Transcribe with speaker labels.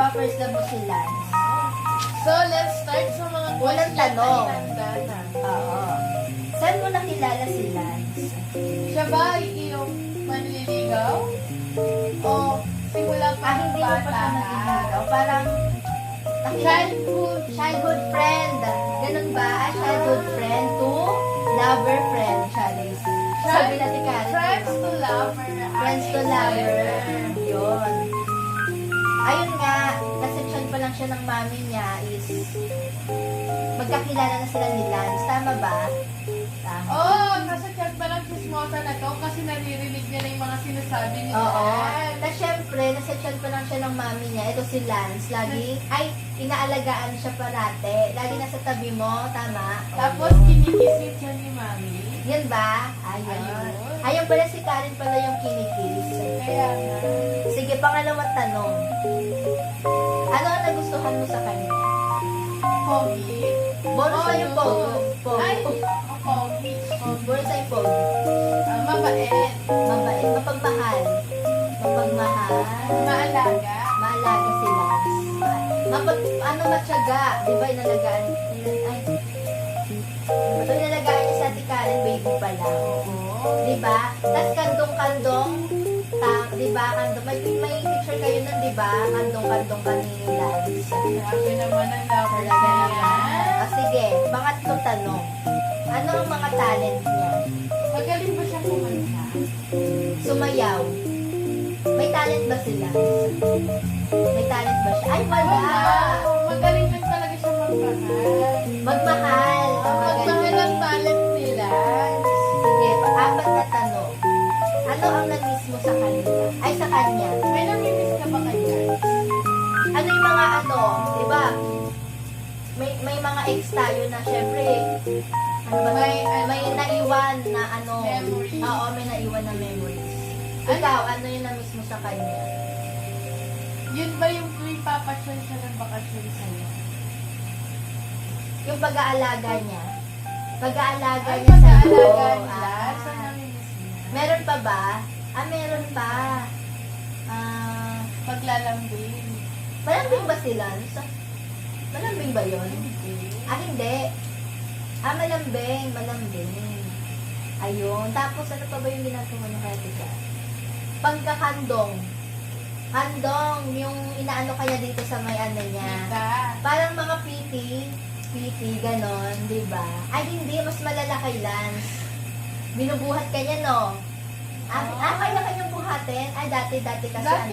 Speaker 1: ba first love mo si Lance?
Speaker 2: So, let's start sa mga
Speaker 1: Unang
Speaker 2: question
Speaker 1: tanong.
Speaker 2: ay handa na.
Speaker 1: Oo. Saan mo nakilala si Lance?
Speaker 2: Siya ba ay iyong manliligaw? O simula pa ng
Speaker 1: Hindi mo pa
Speaker 2: bata
Speaker 1: siya
Speaker 2: ka?
Speaker 1: naliligaw. Parang childhood friend. Ganun ba? Childhood friend to lover friend, Charis. Sabi natin Karen.
Speaker 2: Friends to lover.
Speaker 1: Friends to lover. Yun. Ayun nga, na-section pa lang siya ng mami niya is magkakilala na sila ni Lance. Tama ba? Tama.
Speaker 2: Oh, nasa chat pa lang chismosa na to kasi naririnig niya na yung mga sinasabi ni
Speaker 1: Oo.
Speaker 2: Lance.
Speaker 1: Na syempre, na-section pa lang siya ng mami niya. Ito si Lance. Lagi, ay, inaalagaan siya parate. Lagi nasa tabi mo. Tama?
Speaker 2: Tapos kinikis siya ni Mami.
Speaker 1: Yan ba? Ayun.
Speaker 2: Ayun.
Speaker 1: Ayun pala si Karen pala yung kinikis.
Speaker 2: Kaya nga.
Speaker 1: Sige, pangalawang tanong. Ano ang nagustuhan mo sa kanya?
Speaker 2: Pogi.
Speaker 1: Bonus sa yung pogi.
Speaker 2: Ay,
Speaker 1: Pogi.
Speaker 2: pogi.
Speaker 1: Bonus sa yung pogi.
Speaker 2: Mabait.
Speaker 1: Mabait. Mapagmahal. Mapagmahal.
Speaker 2: Maalaga.
Speaker 1: Maalaga sila. Matyaga. Di ba inalagaan? Ay. Ito inalagaan niya sa Ate Karen, baby pa lang.
Speaker 2: Oo.
Speaker 1: Di ba? Tapos kandong-kandong. Di ba? Kandong. May picture kayo nun, di ba? Kandong-kandong kanilang.
Speaker 2: Grabe naman ang lover
Speaker 1: Talaga
Speaker 2: niya.
Speaker 1: naman. O sige, pangatlong tanong. Ano ang mga talent niya?
Speaker 2: Magaling ba siyang kumanta?
Speaker 1: Sumayaw. May talent ba sila? May talent ba siya? Ay, wala!
Speaker 2: Wow! Magaling din talaga siya magmahal.
Speaker 1: Magmahal.
Speaker 2: Magmahal ang talent nila.
Speaker 1: Sige, pang-apat na tanong. Ano ang nag-miss mo sa kanila? Ay, sa kanya.
Speaker 2: May namimiss ka ba kanya?
Speaker 1: Ano yung mga ano, di ba? May mga ex tayo na syempre, ano ba, may naiwan na ano,
Speaker 2: Memories.
Speaker 1: Oo, may naiwan na memories. Ikaw, ano yung na-miss mo sa kanya?
Speaker 2: Yun ba yung tuwing papasyon siya ng bakasyon sa'yo?
Speaker 1: Yung pag-aalaga niya. Pag-aalaga
Speaker 2: Ay,
Speaker 1: niya sa
Speaker 2: pag-aalaga
Speaker 1: iyo.
Speaker 2: nila. Saan namimiss niya?
Speaker 1: Meron pa ba? Meron pa.
Speaker 2: Paglalambing.
Speaker 1: Malambing ba sila? Malambing ba yun? Hindi. Malambing. Ayun. Tapos, ano pa ba yung ginagawa niya kaya tika? Pagkakandong. Kandong, yung inaano kanya dito sa may ano niya.
Speaker 2: Kita.
Speaker 1: Parang mga PT, ganon, di ba? Ay, hindi. Mas malala kay Lance. Binubuhat kanya, no? Kaya kanyang buhatin? Ay, dati kasi
Speaker 2: Dati